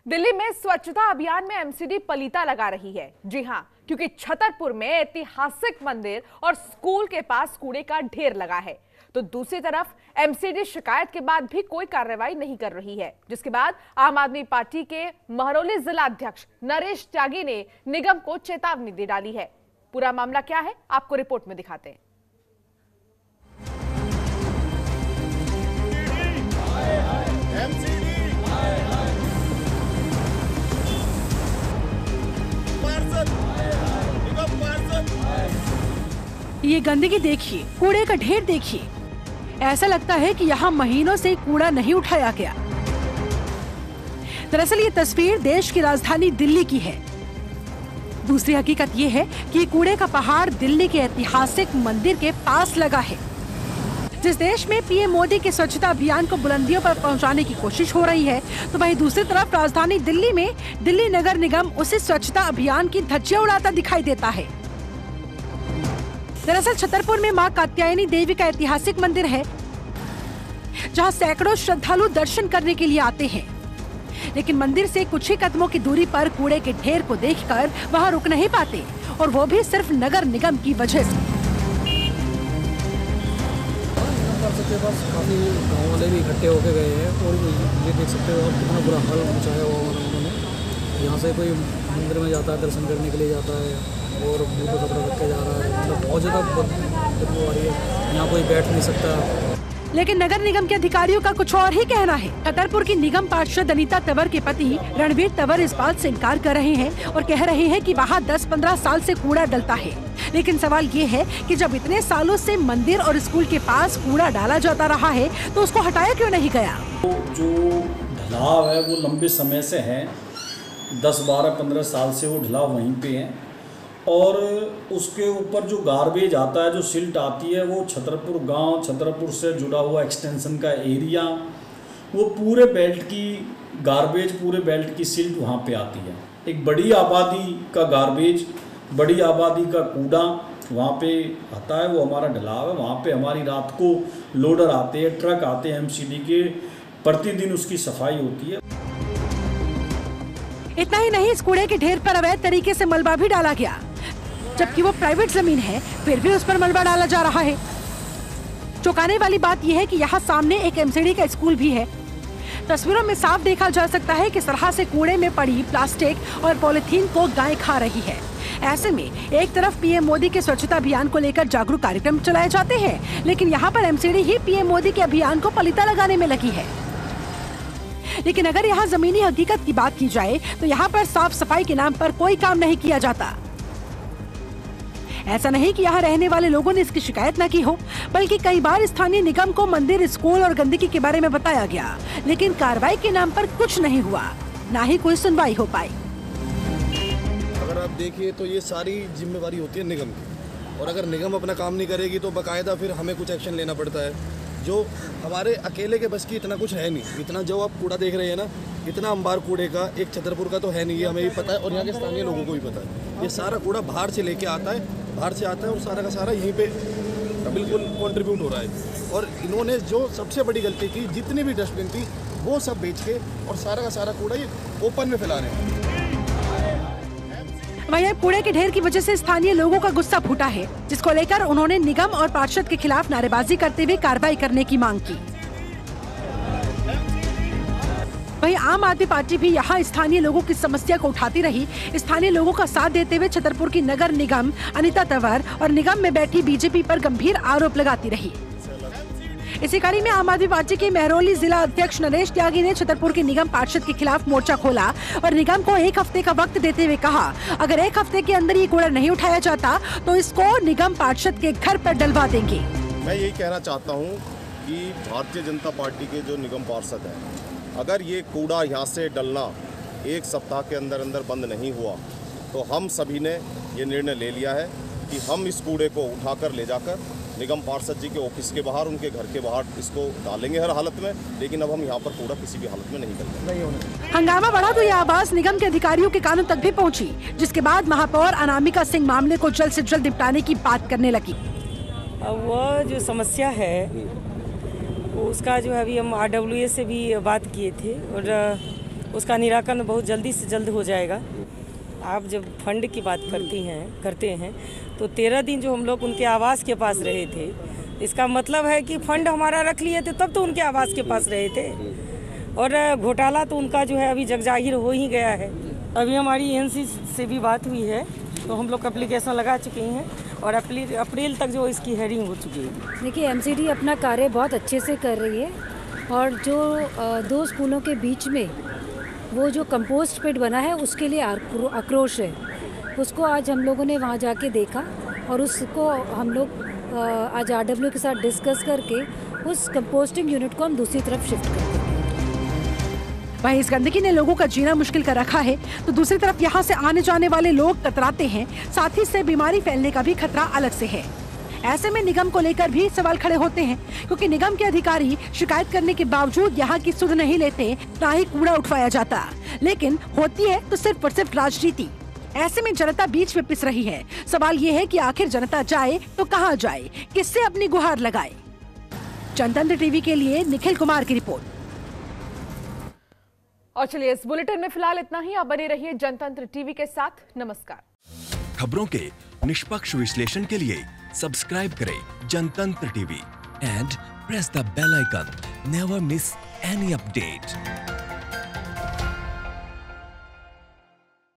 दिल्ली में स्वच्छता अभियान में एमसीडी पलीता लगा रही है। जी हां, क्योंकि छतरपुर में ऐतिहासिक मंदिर और स्कूल के पास कूड़े का ढेर लगा है, तो दूसरी तरफ एमसीडी शिकायत के बाद भी कोई कार्रवाई नहीं कर रही है, जिसके बाद आम आदमी पार्टी के महरौली जिला अध्यक्ष नरेश त्यागी ने निगम को चेतावनी दे डाली है। पूरा मामला क्या है, आपको रिपोर्ट में दिखाते हैं। ये गंदगी देखिए, कूड़े का ढेर देखिए। ऐसा लगता है कि यहाँ महीनों से कूड़ा नहीं उठाया गया। दरअसल ये तस्वीर देश की राजधानी दिल्ली की है। दूसरी हकीकत ये है कि कूड़े का पहाड़ दिल्ली के ऐतिहासिक मंदिर के पास लगा है। जिस देश में पीएम मोदी के स्वच्छता अभियान को बुलंदियों पर पहुंचाने की कोशिश हो रही है, तो वहीं दूसरी तरफ राजधानी दिल्ली में दिल्ली नगर निगम उसी स्वच्छता अभियान की धज्जियां उड़ाता दिखाई देता है। दरअसल छतरपुर में मां कात्यायनी देवी का ऐतिहासिक मंदिर है, जहां सैकड़ों श्रद्धालु दर्शन करने के लिए आते हैं, लेकिन मंदिर से कुछ ही कदमों की दूरी पर कूड़े के ढेर को देखकर वहां रुक नहीं पाते, और वो भी सिर्फ नगर निगम की वजह से। के पास काफ़ी गाँव वाले भी इकट्ठे होके गए हैं, और ये देख सकते हो आप कितना बुरा हाल मचाया हुआ उन्होंने। यहाँ से कोई मंदिर में जाता है, दर्शन करने के लिए जाता है, और मुँह पे कपड़ा रख के जा रहा है। मतलब बहुत ज़्यादा बदबू आ रही है, यहाँ कोई बैठ नहीं सकता। लेकिन नगर निगम के अधिकारियों का कुछ और ही कहना है। छतरपुर की निगम पार्षद अनीता तंवर के पति रणवीर तंवर इस बात से इनकार कर रहे हैं और कह रहे हैं कि वहाँ 10-15 साल से कूड़ा डलता है। लेकिन सवाल ये है कि जब इतने सालों से मंदिर और स्कूल के पास कूड़ा डाला जाता रहा है, तो उसको हटाया क्यों नहीं गया? जो ढलाव है वो लंबे समय से है, 10-12-15 साल से वो ढलाव वहीं पे है, और उसके ऊपर जो गार्बेज आता है, जो सिल्ट आती है, वो छतरपुर गांव, छतरपुर से जुड़ा हुआ एक्सटेंशन का एरिया, वो पूरे बेल्ट की गार्बेज, पूरे बेल्ट की सिल्ट वहाँ पे आती है। एक बड़ी आबादी का गार्बेज, बड़ी आबादी का कूड़ा वहाँ पे आता है, वो हमारा ढलाव है। वहाँ पे हमारी रात को लोडर आते हैं, ट्रक आते हैं एमसीडी के, प्रतिदिन उसकी सफाई होती है। इतना ही नहीं, इस कूड़े के ढेर पर अवैध तरीके से मलबा भी डाला गया, जबकि वो प्राइवेट जमीन है, फिर भी उस पर मलबा डाला जा रहा है। चौंकाने वाली बात यह है कि यहाँ सामने एक एमसीडी का स्कूल भी है। तस्वीरों में साफ देखा जा सकता है कि सरहा से कूड़े में पड़ी प्लास्टिक और पॉलिथीन को गाय खा रही है। ऐसे में एक तरफ पीएम मोदी के स्वच्छता अभियान को लेकर जागरूक कार्यक्रम चलाए जाते हैं, लेकिन यहाँ पर एमसीडी ही पीएम मोदी के अभियान को पलीता लगाने में लगी है। लेकिन अगर यहाँ जमीनी हकीकत की बात की जाए, तो यहाँ पर साफ सफाई के नाम पर कोई काम नहीं किया जाता। ऐसा नहीं कि यहाँ रहने वाले लोगों ने इसकी शिकायत न की हो, बल्कि कई बार स्थानीय निगम को मंदिर, स्कूल और गंदगी के बारे में बताया गया, लेकिन कार्रवाई के नाम पर कुछ नहीं हुआ, न ही कोई सुनवाई हो पाई। अगर आप देखिए तो ये सारी जिम्मेवारी होती है निगम की, और अगर निगम अपना काम नहीं करेगी तो बाकायदा फिर हमें कुछ एक्शन लेना पड़ता है, जो हमारे अकेले के बस की इतना कुछ है नहीं। इतना जो आप कूड़ा देख रहे हैं ना, इतना अंबार कूड़े का एक छतरपुर का तो है नहीं, ये हमें भी पता है और यहाँ के स्थानीय लोगों को भी पता है। ये सारा कूड़ा बाहर से लेके आता है, बाहर से आता है, और सारा का सारा यहीं पे बिल्कुल कंट्रीब्यूट हो रहा है। और इन्होंने जो सबसे बड़ी गलती की, जितनी भी डस्टबिन थी वो सब बेच के और सारा का सारा कूड़ा ये ओपन में फैला रहे हैं। वहीं कूड़े के ढेर की वजह से स्थानीय लोगों का गुस्सा फूटा है, जिसको लेकर उन्होंने निगम और पार्षद के खिलाफ नारेबाजी करते हुए कार्रवाई करने की मांग की। वहीं आम आदमी पार्टी भी यहाँ स्थानीय लोगों की समस्या को उठाती रही। स्थानीय लोगों का साथ देते हुए छतरपुर की नगर निगम अनीता तंवर और निगम में बैठी बीजेपी पर गंभीर आरोप लगाती रही। इसी कड़ी में आम आदमी पार्टी के महरौली जिला अध्यक्ष नरेश त्यागी ने छतरपुर के निगम पार्षद के खिलाफ मोर्चा खोला और निगम को 1 हफ्ते का वक्त देते हुए कहा, अगर 1 हफ्ते के अंदर ये कूड़ा नहीं उठाया जाता तो इसको निगम पार्षद के घर पर डलवा देंगे। मैं यही कहना चाहता हूँ कि भारतीय जनता पार्टी के जो निगम पार्षद हैं, अगर ये कूड़ा यहाँ से डलना 1 सप्ताह के अंदर अंदर बंद नहीं हुआ, तो हम सभी ने ये निर्णय ले लिया है कि हम इस कूड़े को उठाकर ले जाकर निगम पार्षद जी के ऑफिस के बाहर, उनके घर के बाहर इसको डालेंगे हर हालत में। लेकिन अब हम यहाँ पर कूड़ा किसी भी हालत में नहीं करेंगे। हंगामा बढ़ा तो यह आवाज निगम के अधिकारियों के कानों तक भी पहुँची, जिसके बाद महापौर अनामिका सिंह मामले को जल्द से जल्द निपटाने की बात करने लगी। वह जो समस्या है उसका जो है अभी हम RWA से भी बात किए थे, और उसका निराकरण बहुत जल्दी से जल्द हो जाएगा। आप जब फंड की बात करते हैं तो 13 दिन जो हम लोग उनके आवास के पास रहे थे, इसका मतलब है कि फंड हमारा रख लिए थे तब तो उनके आवास के पास रहे थे, और घोटाला तो उनका जो है अभी जगजाहिर हो ही गया है। अभी हमारी एएनसी से भी बात हुई है, तो हम लोग एप्लीकेशन लगा चुके हैं और अप्रैल तक जो इसकी हेयरिंग हो चुकी है। देखिए, एमसीडी अपना कार्य बहुत अच्छे से कर रही है, और जो 2 स्कूलों के बीच में वो जो कंपोस्ट पिट बना है उसके लिए आक्रोश है। उसको आज हम लोगों ने वहाँ जाके देखा और उसको हम लोग आज आरडब्ल्यू के साथ डिस्कस करके उस कंपोस्टिंग यूनिट को हम दूसरी तरफ शिफ्ट कर देंगे। वहीं इस गंदगी ने लोगों का जीना मुश्किल कर रखा है, तो दूसरी तरफ यहाँ से आने जाने वाले लोग कतराते हैं, साथ ही इससे बीमारी फैलने का भी खतरा अलग से है। ऐसे में निगम को लेकर भी सवाल खड़े होते हैं, क्योंकि निगम के अधिकारी शिकायत करने के बावजूद यहाँ की सुध नहीं लेते, ना ही कूड़ा उठवाया जाता, लेकिन होती है तो सिर्फ और सिर्फ राजनीति। ऐसे में जनता बीच में पिस रही है। सवाल ये है कि आखिर जनता जाए तो कहाँ जाए, किससे अपनी गुहार लगाए। जनतंत्र टीवी के लिए निखिल कुमार की रिपोर्ट। और चलिए, इस बुलेटिन में फिलहाल इतना ही। आप बने रहिए जनतंत्र टीवी के साथ। नमस्कार। खबरों के निष्पक्ष विश्लेषण के लिए सब्सक्राइब करें Jantantra TV and press the bell icon. Never miss any update.